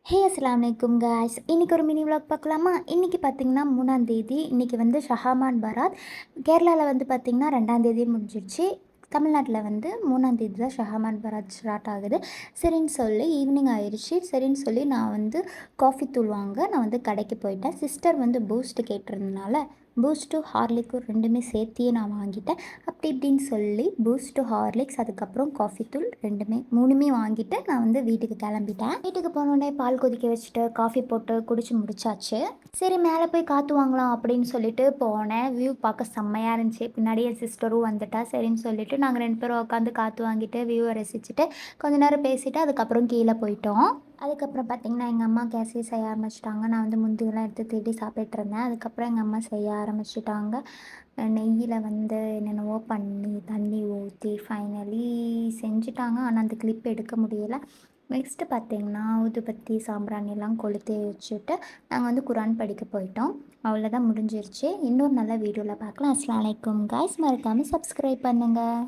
ஹே அஸ்ஸலாமு அலைக்கும் காய்ஸ். இன்றைக்கி ஒரு மினி விலாக் பார்க்கலாமா? இன்றைக்கி பார்த்திங்கன்னா 3ஆம் தேதி. இன்றைக்கி வந்து ஷஹாமான் பராத். கேரளாவில் வந்து பார்த்திங்கன்னா 2ஆம் தேதி முடிஞ்சிடுச்சு. தமிழ்நாட்டில் வந்து 3ஆம் தேதி தான் ஷஹாமான் பராத் ஸ்டார்ட் ஆகுது. சரின்னு சொல்லி ஈவினிங் ஆயிடுச்சு. சரின்னு சொல்லி நான் வந்து காஃபி தூள் வாங்க நான் வந்து கடைக்கு போயிட்டேன். சிஸ்டர் வந்து பூஸ்ட் கேட்டிருந்தனால பூஸ்ட்டு ஹார்லிக்கும் ரெண்டுமே சேர்த்தியே நான் வாங்கிட்டேன். அப்படி இப்படின்னு சொல்லி பூஸ்ட்டு ஹார்லிக்ஸ் அதுக்கப்புறம் காஃபி தூள் மூணுமே வாங்கிட்டு நான் வந்து வீட்டுக்கு கிளம்பிட்டேன். வீட்டுக்கு போனோடனே பால் கொதிக்க வச்சுட்டு காஃபி போட்டு குடிச்சு முடிச்சாச்சு. சரி மேலே போய் காற்று வாங்கலாம் அப்படின்னு சொல்லிட்டு போனேன். வியூ பார்க்க செம்மையாக இருந்துச்சு. பின்னாடி என் சிஸ்டரும் வந்துட்டா. சரின்னு சொல்லிட்டு நாங்கள் 2 பேரும் உட்காந்து காற்று வாங்கிட்டு வியூவை ரசிச்சுட்டு கொஞ்ச நேரம் பேசிவிட்டு அதுக்கப்புறம் கீழே போயிட்டோம். அதுக்கப்புறம் பார்த்திங்கன்னா எங்கள் அம்மா கேசரி செய்ய ஆரம்பிச்சிட்டாங்க. நான் வந்து முந்தியெல்லாம் எடுத்து தேடி சாப்பிட்டுருந்தேன். அதுக்கப்புறம் எங்கள் அம்மா செய்ய ஆரம்பிச்சிட்டாங்க. நெய்யில் வந்து என்னென்னவோ பண்ணி தண்ணி ஊற்றி ஃபைனலி செஞ்சுட்டாங்க. ஆனால் அந்த கிளிப் எடுக்க முடியலை. நெக்ஸ்ட்டு பார்த்திங்கன்னா ஊதுபத்தி சாம்பிராணிலாம் கொளுத்தி வச்சுட்டு நாங்கள் வந்து குரான் படிக்க போயிட்டோம். அவ்வளோதான் முடிஞ்சிருச்சு. இன்னொரு நல்ல வீடியோவில் பார்க்கலாம். அஸ்ஸலாமு அலைக்கும் காய்ஸ். மறக்காமல் சப்ஸ்கிரைப் பண்ணுங்கள்.